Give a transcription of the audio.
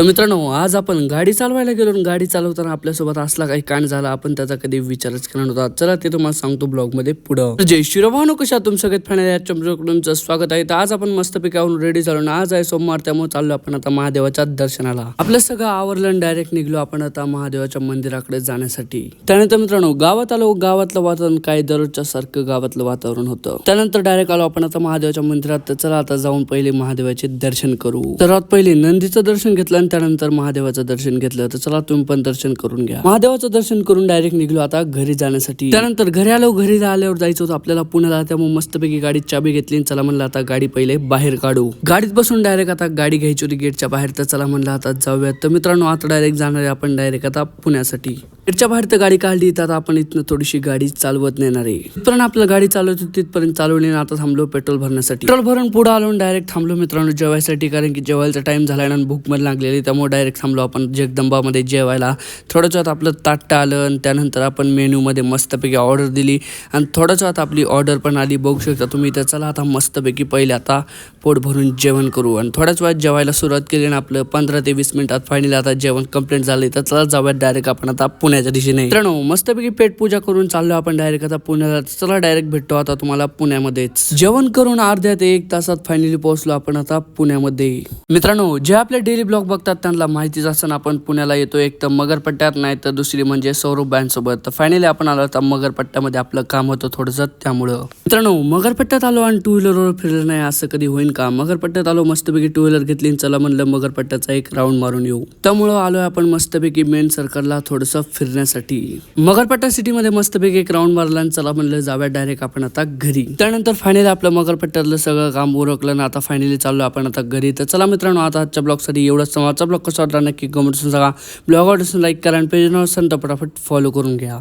तर मित्रांनो, आज आपण गाडी चालवायला गेलो आणि गाडी चालवताना आपल्यासोबत असला काही कांड झाला, आपण त्याचा कधी विचारच केला नव्हता. चला ते तुम्हाला सांगतो ब्लॉग मध्ये पुढं. जय श्रीराम, कशा तुम सगळ्यात फायनल तुमचं स्वागत आहे. तर आज आपण मस्तपैकी आवरून रेडी झालो ना. आज आहे सोमवार, त्यामुळे चाललो आपण आता महादेवाच्या दर्शनाला. आपलं सगळं आवरलं डायरेक्ट निघलो आपण आता महादेवाच्या मंदिराकडे जाण्यासाठी. त्यानंतर मित्रांनो गावात आलो. गावातलं वातावरण काय दररोजच्या सारखं गावातलं वातावरण होतं. त्यानंतर डायरेक्ट आलो आपण आता महादेवाच्या मंदिरात. तर चला आता जाऊन पहिले महादेवाचे दर्शन करू. तर पहिले नंदीचं दर्शन घेतलं, त्यानंतर महादेवाचं दर्शन घेतलं. तर चला तुम्ही पण दर्शन करून घ्या. महादेवाचं दर्शन करून डायरेक्ट निघलो आता घरी जाण्यासाठी. त्यानंतर घरी आलो. घरी आल्यावर जायचं होतं आपल्याला पुण्याला, त्यामुळे मस्तपैकी गाडीत चाबी घेतली. चला म्हणलं आता गाडी पहिले बाहेर काढू. गाडीत बसून डायरेक्ट आता गाडी घ्यायची होती गेटच्या बाहेर. तर चला म्हणलं आता जाऊयात. तर मित्रांनो आता डायरेक्ट जाणार आहे आपण डायरेक्ट आता पुण्यासाठी. गेटच्या बाहेर तर गाडी काढली. तर आपण इथनं थोडीशी गाडी चालवत नेणार आहे. तिथपर्यंत आपलं गाडी चालवत तिथपर्यंत चालवली. आता थांबलो पेट्रोल भरण्यासाठी. पेट्रोल भरून पुढे आलो डायरेक्ट थांबलो मित्रांनो जेवायसाठी, कारण की जेवायचा टाइम झाला आणि भूक मध्ये लागलेली, त्यामुळे डायरेक्ट थांबलो आपण जगदंबामध्ये जेवायला. थोड्याच वेळात आपलं ताट आलं आणि त्यानंतर आपण मेन्यू मध्ये मस्तपैकी ऑर्डर दिली आणि थोड्याच वेळात आपली ऑर्डर पण आली, बघू शकता तुम्ही. तर चला आता मस्तपैकी पहिले आता पोट भरून जेवण करू. आणि थोड्याच वेळात जेवायला सुरुवात केली आणि आपलं 15 ते 20 मिनिटात फायनली आता जेवण कंप्लीट झाले. तर चला जाऊयात डायरेक्ट आपण आता पुण्याच्या दिशेने. मित्रांनो मस्तपैकी पेट पूजा करून चाललो आपण डायरेक्ट आता पुण्याला. चला डायरेक्ट भेटतो आता तुम्हाला पुण्यामध्येच. जेवण करून अर्ध्या ते 1 तासात फायनली पोहोचलो आपण आता पुण्यामध्ये. मित्रांनो जे आपले डेली ब्लॉग बघतात त्यांना माहितीच असताना आपण पुण्याला येतो एक तर मगरपट्ट्यात, नाही तर दुसरी म्हणजे सौरभ बाईंसोबत. तर फायनली आपण आलो आता मगरपट्ट्यामध्ये. आपलं काम होतं थोडंसं, त्यामुळं मित्रांनो मगरपट्ट्यात आलो आणि 2 व्हीलरवर फिरलं नाही असं कधी होईल का. मगरपट्ट्यात आलो मस्तपैकी 2 व्हीलर घेतली. चला म्हणलं मगरपट्ट्याचा एक राऊंड मारून येऊ. त्यामुळं आलोय आपण मस्तपैकी मेन सर्कलला थोडंसं फिरण्यासाठी. मगरपट्टा सिटीमध्ये मस्तपैकी एक राऊंड मारला आणि चला म्हणलं जाऊया डायरेक्ट आपण आता घरी. त्यानंतर फायनली आपलं मगरपट्ट्यातलं सगळं काम उरकलं ना. आता फायनली चाललो आपण आता घरी. तर चला मित्रांनो आता आजच्या ब्लॉगसाठी एवढंच. आजचा ब्लॉग कसा वाटला नक्की कमेंट सांगा. ब्लॉग आवडला लाईक करा आणि पेज नसेल तर फटाफट फॉलो करून घ्या.